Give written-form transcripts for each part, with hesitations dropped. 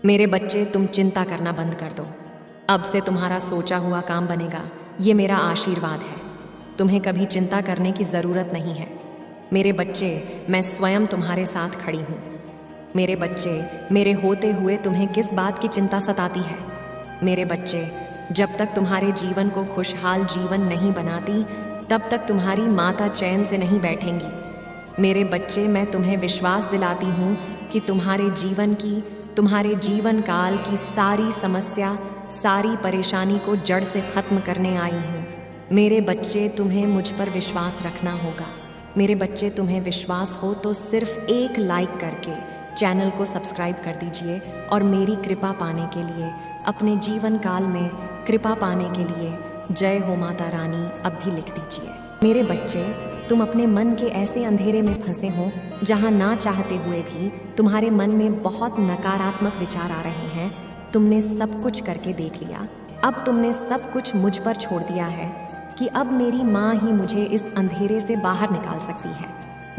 मेरे बच्चे, तुम चिंता करना बंद कर दो। अब से तुम्हारा सोचा हुआ काम बनेगा, ये मेरा आशीर्वाद है। तुम्हें कभी चिंता करने की ज़रूरत नहीं है। मेरे बच्चे, मैं स्वयं तुम्हारे साथ खड़ी हूँ। मेरे बच्चे, मेरे होते हुए तुम्हें किस बात की चिंता सताती है? मेरे बच्चे, जब तक तुम्हारे जीवन को खुशहाल जीवन नहीं बनाती, तब तक तुम्हारी माता चैन से नहीं बैठेंगी। मेरे बच्चे, मैं तुम्हें विश्वास दिलाती हूँ कि तुम्हारे जीवन काल की सारी समस्या, सारी परेशानी को जड़ से ख़त्म करने आई हूँ। मेरे बच्चे, तुम्हें मुझ पर विश्वास रखना होगा। मेरे बच्चे, तुम्हें विश्वास हो तो सिर्फ एक लाइक करके चैनल को सब्सक्राइब कर दीजिए और मेरी कृपा पाने के लिए, अपने जीवन काल में कृपा पाने के लिए जय हो माता रानी अब भी लिख दीजिए। मेरे बच्चे, तुम अपने मन के ऐसे अंधेरे में फंसे हो जहाँ ना चाहते हुए भी तुम्हारे मन में बहुत नकारात्मक विचार आ रहे हैं। तुमने सब कुछ करके देख लिया, अब तुमने सब कुछ मुझ पर छोड़ दिया है कि अब मेरी माँ ही मुझे इस अंधेरे से बाहर निकाल सकती है।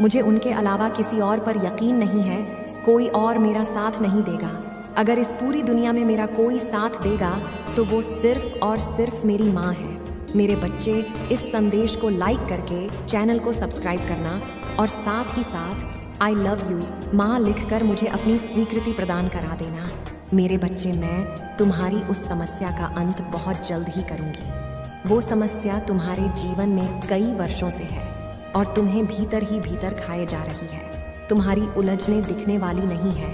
मुझे उनके अलावा किसी और पर यकीन नहीं है, कोई और मेरा साथ नहीं देगा। अगर इस पूरी दुनिया में मेरा कोई साथ देगा तो वो सिर्फ और सिर्फ मेरी माँ है। मेरे बच्चे, इस संदेश को लाइक करके चैनल को सब्सक्राइब करना और साथ ही साथ आई लव यू माँ लिखकर मुझे अपनी स्वीकृति प्रदान करा देना। मेरे बच्चे, मैं तुम्हारी उस समस्या का अंत बहुत जल्द ही करूँगी। वो समस्या तुम्हारे जीवन में कई वर्षों से है और तुम्हें भीतर ही भीतर खाए जा रही है। तुम्हारी उलझने दिखने वाली नहीं है।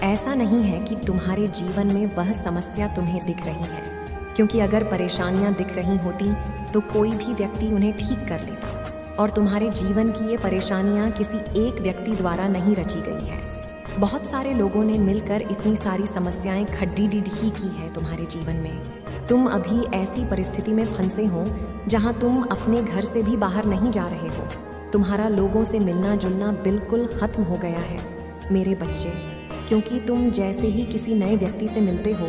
ऐसा नहीं है कि तुम्हारे जीवन में वह समस्या तुम्हें दिख रही है, क्योंकि अगर परेशानियां दिख रही होती तो कोई भी व्यक्ति उन्हें ठीक कर लेता। और तुम्हारे जीवन की ये परेशानियां किसी एक व्यक्ति द्वारा नहीं रची गई हैं। बहुत सारे लोगों ने मिलकर इतनी सारी समस्याएं खड्डी ही की है तुम्हारे जीवन में। तुम अभी ऐसी परिस्थिति में फंसे हो जहां तुम अपने घर से भी बाहर नहीं जा रहे हो। तुम्हारा लोगों से मिलना जुलना बिल्कुल ख़त्म हो गया है मेरे बच्चे, क्योंकि तुम जैसे ही किसी नए व्यक्ति से मिलते हो,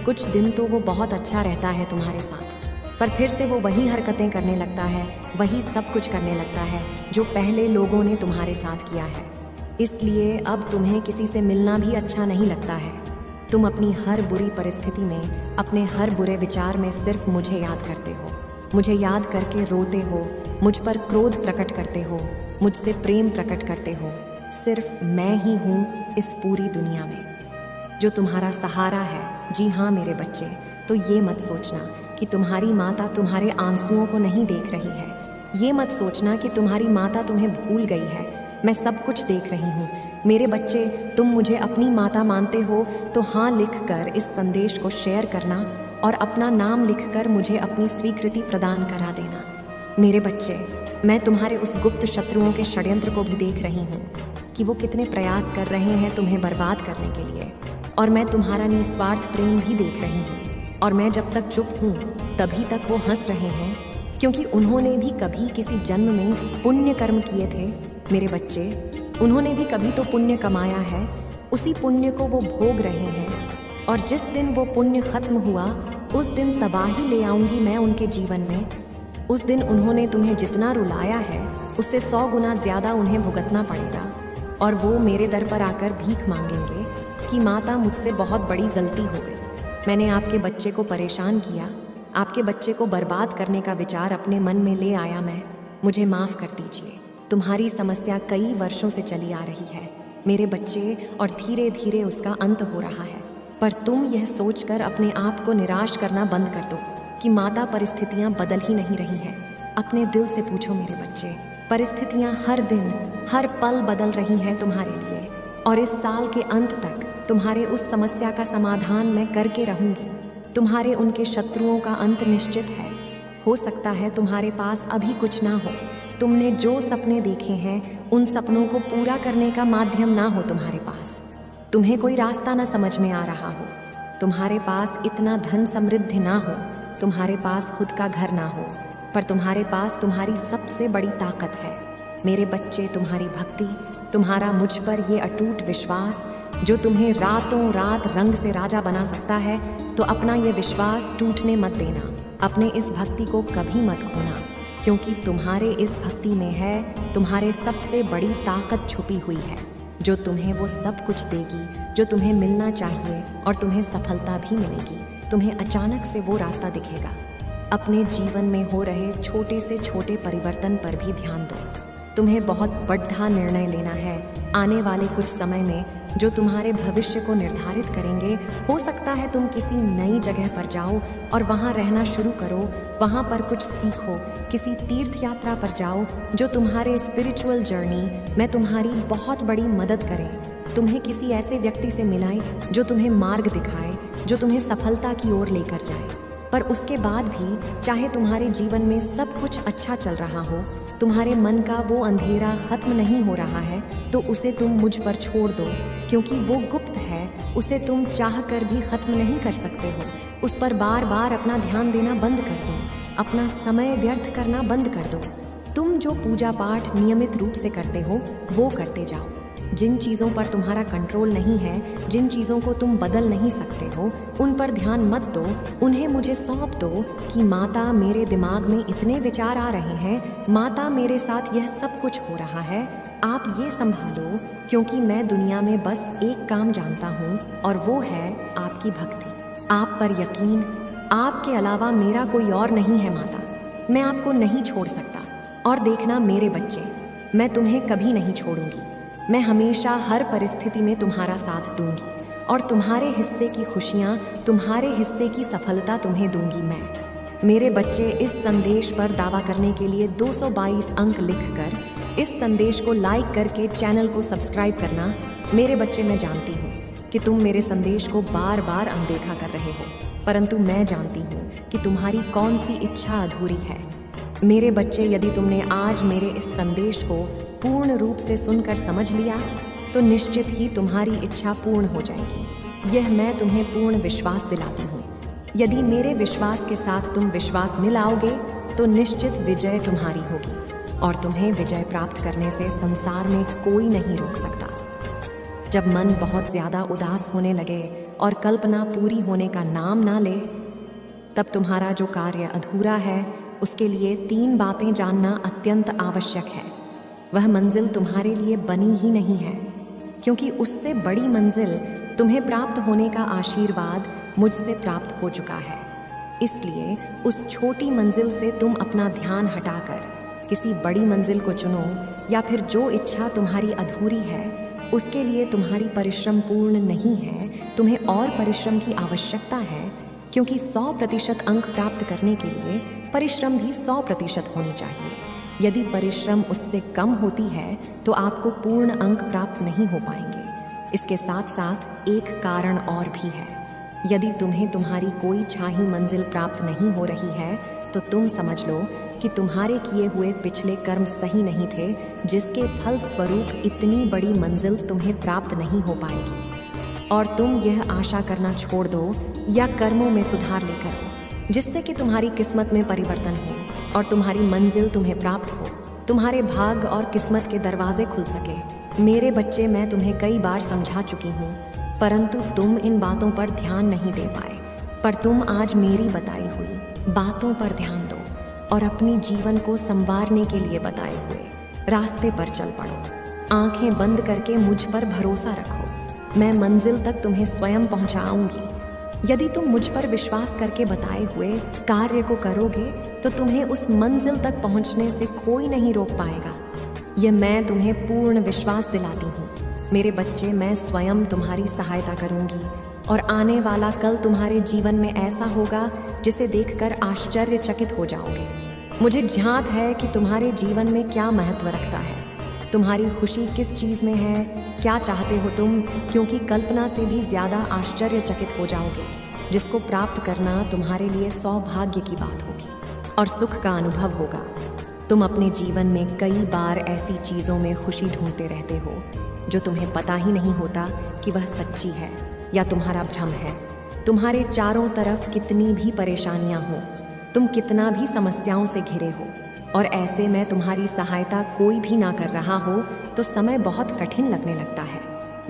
कुछ दिन तो वो बहुत अच्छा रहता है तुम्हारे साथ, पर फिर से वो वही हरकतें करने लगता है, वही सब कुछ करने लगता है जो पहले लोगों ने तुम्हारे साथ किया है। इसलिए अब तुम्हें किसी से मिलना भी अच्छा नहीं लगता है। तुम अपनी हर बुरी परिस्थिति में, अपने हर बुरे विचार में सिर्फ मुझे याद करते हो। मुझे याद करके रोते हो, मुझ पर क्रोध प्रकट करते हो, मुझसे प्रेम प्रकट करते हो। सिर्फ मैं ही हूँ इस पूरी दुनिया में जो तुम्हारा सहारा है। जी हाँ मेरे बच्चे, तो ये मत सोचना कि तुम्हारी माता तुम्हारे आंसुओं को नहीं देख रही है। ये मत सोचना कि तुम्हारी माता तुम्हें भूल गई है। मैं सब कुछ देख रही हूँ मेरे बच्चे। तुम मुझे अपनी माता मानते हो तो हाँ लिखकर इस संदेश को शेयर करना और अपना नाम लिखकर मुझे अपनी स्वीकृति प्रदान करा देना। मेरे बच्चे, मैं तुम्हारे उस गुप्त शत्रुओं के षड्यंत्र को भी देख रही हूँ कि वो कितने प्रयास कर रहे हैं तुम्हें बर्बाद करने के लिए, और मैं तुम्हारा निस्वार्थ प्रेम भी देख रही हूँ। और मैं जब तक चुप हूँ तभी तक वो हंस रहे हैं, क्योंकि उन्होंने भी कभी किसी जन्म में पुण्य कर्म किए थे मेरे बच्चे। उन्होंने भी कभी तो पुण्य कमाया है, उसी पुण्य को वो भोग रहे हैं। और जिस दिन वो पुण्य खत्म हुआ, उस दिन तबाही ले आऊँगी मैं उनके जीवन में। उस दिन उन्होंने तुम्हें जितना रुलाया है उससे 100 गुना ज़्यादा उन्हें भुगतना पड़ेगा, और वो मेरे दर पर आकर भीख मांगेंगे कि माता, मुझसे बहुत बड़ी गलती हो गई। मैंने आपके बच्चे को परेशान किया, आपके बच्चे को बर्बाद करने का विचार अपने मन में ले आया मैं। मुझे माफ़ कर दीजिए। तुम्हारी समस्या कई वर्षों से चली आ रही है मेरे बच्चे, और धीरे धीरे उसका अंत हो रहा है। पर तुम यह सोचकर अपने आप को निराश करना बंद कर दो कि माता, परिस्थितियाँ बदल ही नहीं रही हैं। अपने दिल से पूछो मेरे बच्चे, परिस्थितियाँ हर दिन हर पल बदल रही हैं तुम्हारे लिए, और इस साल के अंत तक तुम्हारे उस समस्या का समाधान मैं करके रहूँगी। तुम्हारे उनके शत्रुओं का अंत निश्चित है। हो सकता है तुम्हारे पास अभी कुछ ना हो, तुमने जो सपने देखे हैं उन सपनों को पूरा करने का माध्यम ना हो तुम्हारे पास, तुम्हें कोई रास्ता ना समझ में आ रहा हो, तुम्हारे पास इतना धन समृद्धि ना हो, तुम्हारे पास खुद का घर ना हो, पर तुम्हारे पास तुम्हारी सबसे बड़ी ताकत है मेरे बच्चे, तुम्हारी भक्ति, तुम्हारा मुझ पर ये अटूट विश्वास जो तुम्हें रातों रात रंग से राजा बना सकता है। तो अपना ये विश्वास टूटने मत देना, अपने इस भक्ति को कभी मत खोना, क्योंकि तुम्हारे इस भक्ति में है तुम्हारे सबसे बड़ी ताकत छुपी हुई है, जो तुम्हें वो सब कुछ देगी जो तुम्हें मिलना चाहिए और तुम्हें सफलता भी मिलेगी। तुम्हें अचानक से वो रास्ता दिखेगा। अपने जीवन में हो रहे छोटे से छोटे परिवर्तन पर भी ध्यान दो। तुम्हें बहुत बड़ा निर्णय लेना है आने वाले कुछ समय में, जो तुम्हारे भविष्य को निर्धारित करेंगे। हो सकता है तुम किसी नई जगह पर जाओ और वहाँ रहना शुरू करो, वहाँ पर कुछ सीखो, किसी तीर्थ यात्रा पर जाओ जो तुम्हारे स्पिरिचुअल जर्नी में तुम्हारी बहुत बड़ी मदद करे। तुम्हें किसी ऐसे व्यक्ति से मिलाए जो तुम्हें मार्ग दिखाए, जो तुम्हें सफलता की ओर लेकर जाए। पर उसके बाद भी चाहे तुम्हारे जीवन में सब कुछ अच्छा चल रहा हो, तुम्हारे मन का वो अंधेरा खत्म नहीं हो रहा है, तो उसे तुम मुझ पर छोड़ दो, क्योंकि वो गुप्त है। उसे तुम चाह कर भी खत्म नहीं कर सकते हो। उस पर बार बार अपना ध्यान देना बंद कर दो, अपना समय व्यर्थ करना बंद कर दो। तुम जो पूजा पाठ नियमित रूप से करते हो वो करते जाओ। जिन चीज़ों पर तुम्हारा कंट्रोल नहीं है, जिन चीज़ों को तुम बदल नहीं सकते हो, उन पर ध्यान मत दो। उन्हें मुझे सौंप दो कि माता, मेरे दिमाग में इतने विचार आ रहे हैं, माता मेरे साथ यह सब कुछ हो रहा है, आप ये संभालो, क्योंकि मैं दुनिया में बस एक काम जानता हूँ और वो है आपकी भक्ति, आप पर यकीन। आपके अलावा मेरा कोई और नहीं है माता, मैं आपको नहीं छोड़ सकता। और देखना मेरे बच्चे, मैं तुम्हें कभी नहीं छोड़ूंगी। मैं हमेशा हर परिस्थिति में तुम्हारा साथ दूंगी और तुम्हारे हिस्से की खुशियाँ, तुम्हारे हिस्से की सफलता तुम्हें दूंगी मैं। मेरे बच्चे, इस संदेश पर दावा करने के लिए 222 अंक लिखकर इस संदेश को लाइक करके चैनल को सब्सक्राइब करना। मेरे बच्चे, मैं जानती हूँ कि तुम मेरे संदेश को बार बार अनदेखा कर रहे हो, परंतु मैं जानती हूँ कि तुम्हारी कौन सी इच्छा अधूरी है। मेरे बच्चे, यदि तुमने आज मेरे इस संदेश को पूर्ण रूप से सुनकर समझ लिया, तो निश्चित ही तुम्हारी इच्छा पूर्ण हो जाएगी। यह मैं तुम्हें पूर्ण विश्वास दिलाती हूँ। यदि मेरे विश्वास के साथ तुम विश्वास मिलाओगे तो निश्चित विजय तुम्हारी होगी और तुम्हें विजय प्राप्त करने से संसार में कोई नहीं रोक सकता। जब मन बहुत ज़्यादा उदास होने लगे और कल्पना पूरी होने का नाम ना ले, तब तुम्हारा जो कार्य अधूरा है उसके लिए 3 बातें जानना अत्यंत आवश्यक है। वह मंजिल तुम्हारे लिए बनी ही नहीं है, क्योंकि उससे बड़ी मंजिल तुम्हें प्राप्त होने का आशीर्वाद मुझसे प्राप्त हो चुका है। इसलिए उस छोटी मंजिल से तुम अपना ध्यान हटाकर किसी बड़ी मंजिल को चुनो, या फिर जो इच्छा तुम्हारी अधूरी है उसके लिए तुम्हारी परिश्रम पूर्ण नहीं है, तुम्हें और परिश्रम की आवश्यकता है, क्योंकि 100% अंक प्राप्त करने के लिए परिश्रम भी 100% होनी चाहिए। यदि परिश्रम उससे कम होती है तो आपको पूर्ण अंक प्राप्त नहीं हो पाएंगे। इसके साथ साथ एक कारण और भी है। यदि तुम्हें तुम्हारी कोई चाही मंजिल प्राप्त नहीं हो रही है तो तुम समझ लो कि तुम्हारे किए हुए पिछले कर्म सही नहीं थे, जिसके फल स्वरूप इतनी बड़ी मंजिल तुम्हें प्राप्त नहीं हो पाएगी। और तुम यह आशा करना छोड़ दो या कर्मों में सुधार लेकर हो, जिससे कि तुम्हारी किस्मत में परिवर्तन हो और तुम्हारी मंजिल तुम्हें प्राप्त हो, तुम्हारे भाग और किस्मत के दरवाजे खुल सके। मेरे बच्चे, मैं तुम्हें कई बार समझा चुकी हूँ, परंतु तुम इन बातों पर ध्यान नहीं दे पाए। पर तुम आज मेरी बताई हुई बातों पर ध्यान दो और अपनी जीवन को संवारने के लिए बताए हुए रास्ते पर चल पड़ो। आंखें बंद करके मुझ पर भरोसा रखो, मैं मंजिल तक तुम्हें स्वयं पहुँचाऊंगी। यदि तुम मुझ पर विश्वास करके बताए हुए कार्य को करोगे तो तुम्हें उस मंजिल तक पहुंचने से कोई नहीं रोक पाएगा। यह मैं तुम्हें पूर्ण विश्वास दिलाती हूँ। मेरे बच्चे, मैं स्वयं तुम्हारी सहायता करूँगी और आने वाला कल तुम्हारे जीवन में ऐसा होगा जिसे देखकर आश्चर्यचकित हो जाओगे। मुझे झांत है कि तुम्हारे जीवन में क्या महत्व रखता है, तुम्हारी खुशी किस चीज़ में है, क्या चाहते हो तुम, क्योंकि कल्पना से भी ज़्यादा आश्चर्यचकित हो जाओगे, जिसको प्राप्त करना तुम्हारे लिए सौभाग्य की बात होगी और सुख का अनुभव होगा। तुम अपने जीवन में कई बार ऐसी चीज़ों में खुशी ढूंढते रहते हो जो तुम्हें पता ही नहीं होता कि वह सच्ची है या तुम्हारा भ्रम है। तुम्हारे चारों तरफ कितनी भी परेशानियां हो, तुम कितना भी समस्याओं से घिरे हो और ऐसे में तुम्हारी सहायता कोई भी ना कर रहा हो तो समय बहुत कठिन लगने लगता है।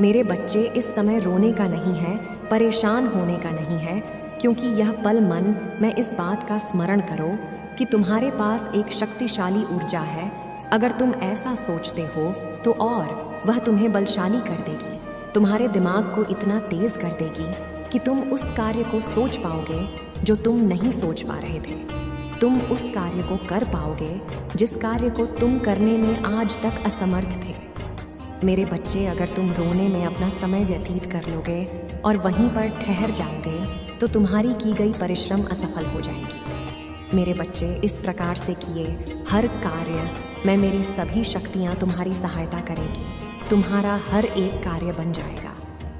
मेरे बच्चे, इस समय रोने का नहीं है, परेशान होने का नहीं है, क्योंकि यह पल मन में इस बात का स्मरण करो कि तुम्हारे पास एक शक्तिशाली ऊर्जा है। अगर तुम ऐसा सोचते हो तो और वह तुम्हें बलशाली कर देगी। तुम्हारे दिमाग को इतना तेज कर देगी कि तुम उस कार्य को सोच पाओगे जो तुम नहीं सोच पा रहे थे। तुम उस कार्य को कर पाओगे जिस कार्य को तुम करने में आज तक असमर्थ थे। मेरे बच्चे, अगर तुम रोने में अपना समय व्यतीत कर लोगे और वहीं पर ठहर जाओगे तो तुम्हारी की गई परिश्रम असफल हो जाएगी। मेरे बच्चे, इस प्रकार से किए हर कार्य में मेरी सभी शक्तियाँ तुम्हारी सहायता करेगी। तुम्हारा हर एक कार्य बन जाएगा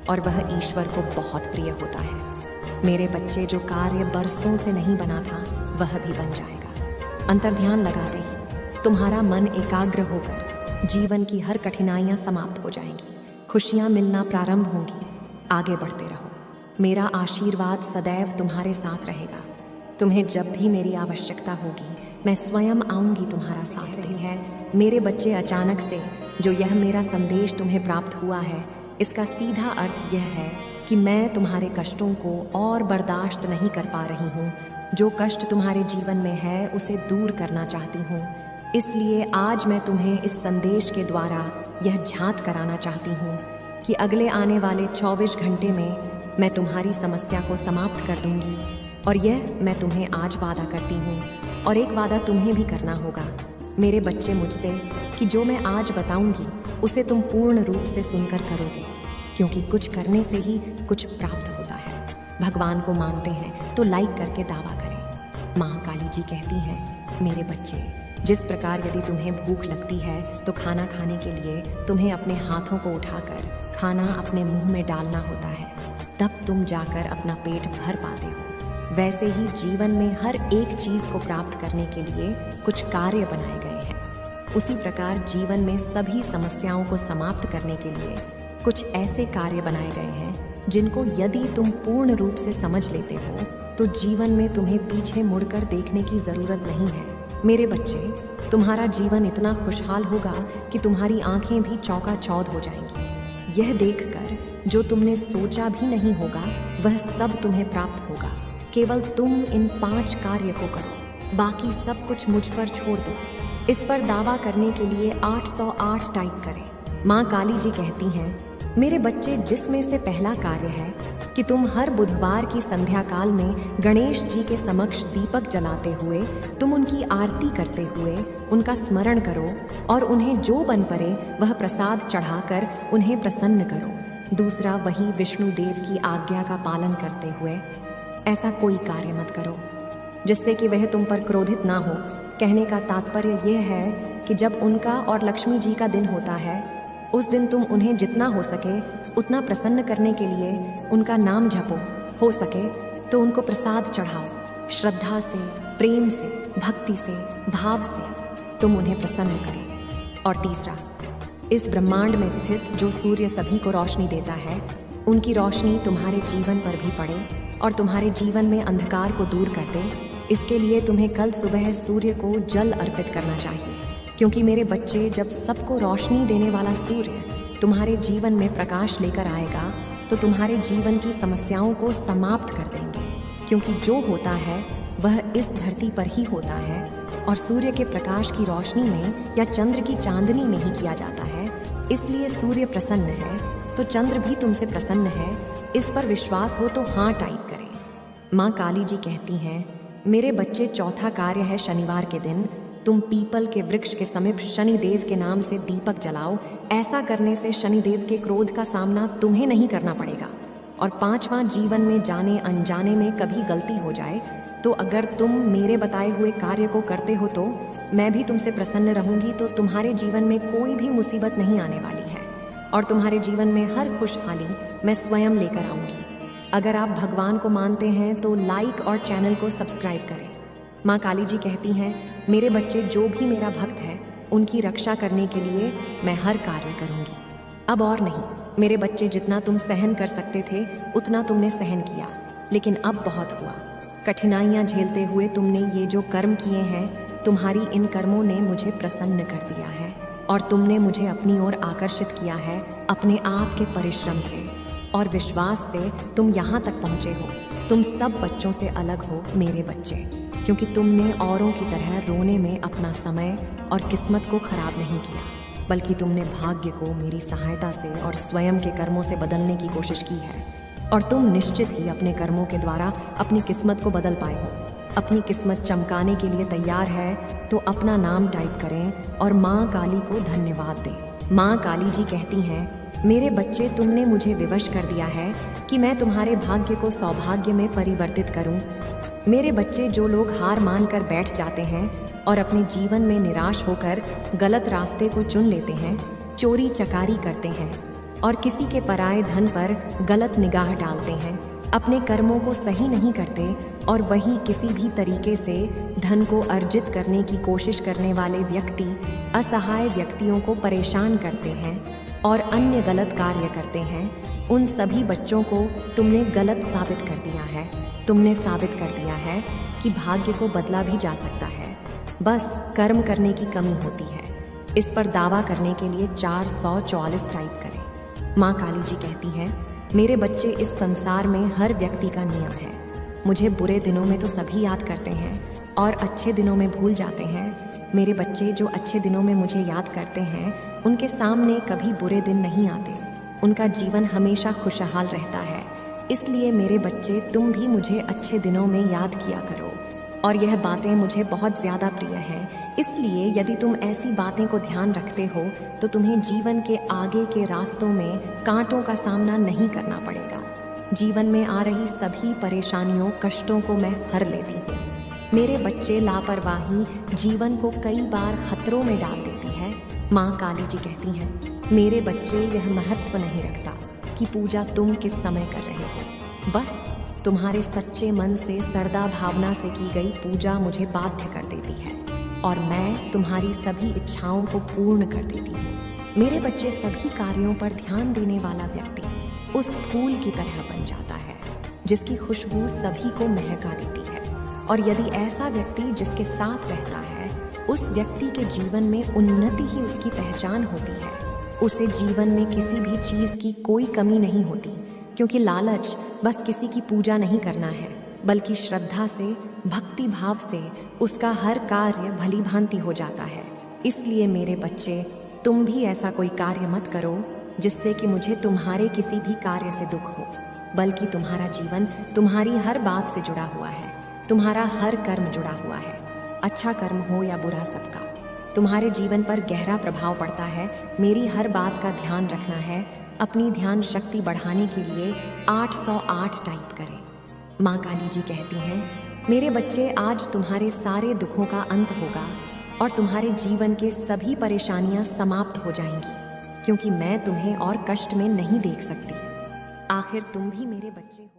और वह ईश्वर को बहुत प्रिय होता है। मेरे बच्चे, जो कार्य बरसों से नहीं बना था वह भी बन जाएगा। अंतर्ध्यान लगाते ही तुम्हारा मन एकाग्र होकर जीवन की हर कठिनाइयाँ समाप्त हो जाएंगी, खुशियाँ मिलना प्रारंभ होंगी। आगे बढ़ते रहो। मेरा आशीर्वाद सदैव तुम्हारे साथ रहेगा। तुम्हें जब भी मेरी आवश्यकता होगी मैं स्वयं आऊँगी तुम्हारा साथ देने। है मेरे बच्चे, अचानक से जो यह मेरा संदेश तुम्हें प्राप्त हुआ है, इसका सीधा अर्थ यह है कि मैं तुम्हारे कष्टों को और बर्दाश्त नहीं कर पा रही हूँ। जो कष्ट तुम्हारे जीवन में है उसे दूर करना चाहती हूँ। इसलिए आज मैं तुम्हें इस संदेश के द्वारा यह झांक कराना चाहती हूँ कि अगले आने वाले 24 घंटे में मैं तुम्हारी समस्या को समाप्त कर दूंगी। और यह मैं तुम्हें आज वादा करती हूँ, और एक वादा तुम्हें भी करना होगा मेरे बच्चे मुझसे, कि जो मैं आज बताऊंगी उसे तुम पूर्ण रूप से सुनकर करोगे, क्योंकि कुछ करने से ही कुछ प्राप्त होता है। भगवान को मानते हैं तो लाइक करके दावा करें। माँ काली जी कहती हैं, मेरे बच्चे, जिस प्रकार यदि तुम्हें भूख लगती है तो खाना खाने के लिए तुम्हें अपने हाथों को उठाकर खाना अपने मुंह में डालना होता है, तब तुम जाकर अपना पेट भर पाते हो। वैसे ही जीवन में हर एक चीज़ को प्राप्त करने के लिए कुछ कार्य बनाए गए हैं। उसी प्रकार जीवन में सभी समस्याओं को समाप्त करने के लिए कुछ ऐसे कार्य बनाए गए हैं जिनको यदि तुम पूर्ण रूप से समझ लेते हो तो जीवन में तुम्हें पीछे मुड़कर देखने की ज़रूरत नहीं है। मेरे बच्चे, तुम्हारा जीवन इतना खुशहाल होगा कि तुम्हारी आंखें भी चौंका-चौंध हो जाएंगी। यह देखकर जो तुमने सोचा भी नहीं होगा वह सब तुम्हें प्राप्त होगा। केवल तुम इन 5 कार्य को करो, बाकी सब कुछ मुझ पर छोड़ दो। इस पर दावा करने के लिए 808 टाइप करें। माँ काली जी कहती हैं, मेरे बच्चे, जिसमें से पहला कार्य है कि तुम हर बुधवार की संध्या काल में गणेश जी के समक्ष दीपक जलाते हुए तुम उनकी आरती करते हुए उनका स्मरण करो और उन्हें जो बन पड़े वह प्रसाद चढ़ाकर उन्हें प्रसन्न करो। दूसरा, वही विष्णु देव की आज्ञा का पालन करते हुए ऐसा कोई कार्य मत करो जिससे कि वह तुम पर क्रोधित ना हो। कहने का तात्पर्य यह है कि जब उनका और लक्ष्मी जी का दिन होता है उस दिन तुम उन्हें जितना हो सके उतना प्रसन्न करने के लिए उनका नाम जपो। हो सके तो उनको प्रसाद चढ़ाओ। श्रद्धा से, प्रेम से, भक्ति से, भाव से तुम उन्हें प्रसन्न करो। और तीसरा, इस ब्रह्मांड में स्थित जो सूर्य सभी को रोशनी देता है, उनकी रोशनी तुम्हारे जीवन पर भी पड़े और तुम्हारे जीवन में अंधकार को दूर कर दे। इसके लिए तुम्हें कल सुबह सूर्य को जल अर्पित करना चाहिए, क्योंकि मेरे बच्चे, जब सबको रोशनी देने वाला सूर्य तुम्हारे जीवन में प्रकाश लेकर आएगा तो तुम्हारे जीवन की समस्याओं को समाप्त कर देंगे। क्योंकि जो होता है वह इस धरती पर ही होता है और सूर्य के प्रकाश की रोशनी में या चंद्र की चांदनी में ही किया जाता है। इसलिए सूर्य प्रसन्न है तो चंद्र भी तुमसे प्रसन्न है। इस पर विश्वास हो तो हाँ टाइप करें। माँ काली जी कहती हैं, मेरे बच्चे, चौथा कार्य है शनिवार के दिन तुम पीपल के वृक्ष के समीप शनिदेव के नाम से दीपक जलाओ। ऐसा करने से शनिदेव के क्रोध का सामना तुम्हें नहीं करना पड़ेगा। और 5वां, जीवन में जाने अनजाने में कभी गलती हो जाए तो अगर तुम मेरे बताए हुए कार्य को करते हो तो मैं भी तुमसे प्रसन्न रहूंगी, तो तुम्हारे जीवन में कोई भी मुसीबत नहीं आने वाली है और तुम्हारे जीवन में हर खुशहाली मैं स्वयं लेकर आऊंगी। अगर आप भगवान को मानते हैं तो लाइक और चैनल को सब्सक्राइब करें। माँ काली जी कहती हैं, मेरे बच्चे, जो भी मेरा भक्त है उनकी रक्षा करने के लिए मैं हर कार्य करूंगी। अब और नहीं। मेरे बच्चे, जितना तुम सहन कर सकते थे उतना तुमने सहन किया, लेकिन अब बहुत हुआ। कठिनाइयाँ झेलते हुए तुमने ये जो कर्म किए हैं, तुम्हारी इन कर्मों ने मुझे प्रसन्न कर दिया है और तुमने मुझे अपनी ओर आकर्षित किया है अपने आप के परिश्रम से और विश्वास से तुम यहाँ तक पहुँचे हो। तुम सब बच्चों से अलग हो मेरे बच्चे, क्योंकि तुमने औरों की तरह रोने में अपना समय और किस्मत को खराब नहीं किया। बल्कि तुमने भाग्य को मेरी सहायता से और स्वयं के कर्मों से बदलने की कोशिश की है। और तुम निश्चित ही अपने कर्मों के द्वारा अपनी किस्मत को बदल पाए हो। अपनी किस्मत चमकाने के लिए तैयार है तो अपना नाम टाइप करें और माँ काली को धन्यवाद दें। माँ काली जी कहती हैं, मेरे बच्चे, तुमने मुझे विवश कर दिया है कि मैं तुम्हारे भाग्य को सौभाग्य में परिवर्तित करूं। मेरे बच्चे, जो लोग हार मान कर बैठ जाते हैं और अपने जीवन में निराश होकर गलत रास्ते को चुन लेते हैं, चोरी चकारी करते हैं और किसी के पराये धन पर गलत निगाह डालते हैं, अपने कर्मों को सही नहीं करते और वहीं किसी भी तरीके से धन को अर्जित करने की कोशिश करने वाले व्यक्ति असहाय व्यक्तियों को परेशान करते हैं और अन्य गलत कार्य करते हैं, उन सभी बच्चों को तुमने गलत साबित कर दिया है। तुमने साबित कर दिया है कि भाग्य को बदला भी जा सकता है, बस कर्म करने की कमी होती है। इस पर दावा करने के लिए 444 टाइप करें। माँ काली जी कहती हैं, मेरे बच्चे, इस संसार में हर व्यक्ति का नियम है। मुझे बुरे दिनों में तो सभी याद करते हैं और अच्छे दिनों में भूल जाते हैं। मेरे बच्चे, जो अच्छे दिनों में मुझे याद करते हैं, उनके सामने कभी बुरे दिन नहीं आते। उनका जीवन हमेशा खुशहाल रहता है। इसलिए मेरे बच्चे, तुम भी मुझे अच्छे दिनों में याद किया करो। और यह बातें मुझे बहुत ज़्यादा प्रिय हैं। इसलिए यदि तुम ऐसी बातें को ध्यान रखते हो तो तुम्हें जीवन के आगे के रास्तों में कांटों का सामना नहीं करना पड़ेगा। जीवन में आ रही सभी परेशानियों, कष्टों को मैं हर लेती हूँ। मेरे बच्चे, लापरवाही जीवन को कई बार खतरों में डाल देती है। माँ काली जी कहती हैं, मेरे बच्चे, यह महत्व नहीं रखता कि पूजा तुम किस समय कर रहे हो। बस तुम्हारे सच्चे मन से श्रद्धा भावना से की गई पूजा मुझे बाध्य कर देती है और मैं तुम्हारी सभी इच्छाओं को पूर्ण कर देती हूँ। मेरे बच्चे, सभी कार्यों पर ध्यान देने वाला व्यक्ति उस फूल की तरह बन जाता है जिसकी खुशबू सभी को महका देती है। और यदि ऐसा व्यक्ति जिसके साथ रहता है, उस व्यक्ति के जीवन में उन्नति ही उसकी पहचान होती है। उसे जीवन में किसी भी चीज़ की कोई कमी नहीं होती, क्योंकि लालच बस किसी की पूजा नहीं करना है, बल्कि श्रद्धा से, भक्ति भाव से उसका हर कार्य भली भांति हो जाता है। इसलिए मेरे बच्चे, तुम भी ऐसा कोई कार्य मत करो जिससे कि मुझे तुम्हारे किसी भी कार्य से दुख हो, बल्कि तुम्हारा जीवन तुम्हारी हर बात से जुड़ा हुआ है। तुम्हारा हर कर्म जुड़ा हुआ है, अच्छा कर्म हो या बुरा, सबका तुम्हारे जीवन पर गहरा प्रभाव पड़ता है। मेरी हर बात का ध्यान रखना है। अपनी ध्यान शक्ति बढ़ाने के लिए 808 टाइप करें। माँ काली जी कहती हैं, मेरे बच्चे, आज तुम्हारे सारे दुखों का अंत होगा और तुम्हारे जीवन के सभी परेशानियां समाप्त हो जाएंगी, क्योंकि मैं तुम्हें और कष्ट में नहीं देख सकती। आखिर तुम भी मेरे बच्चे हो।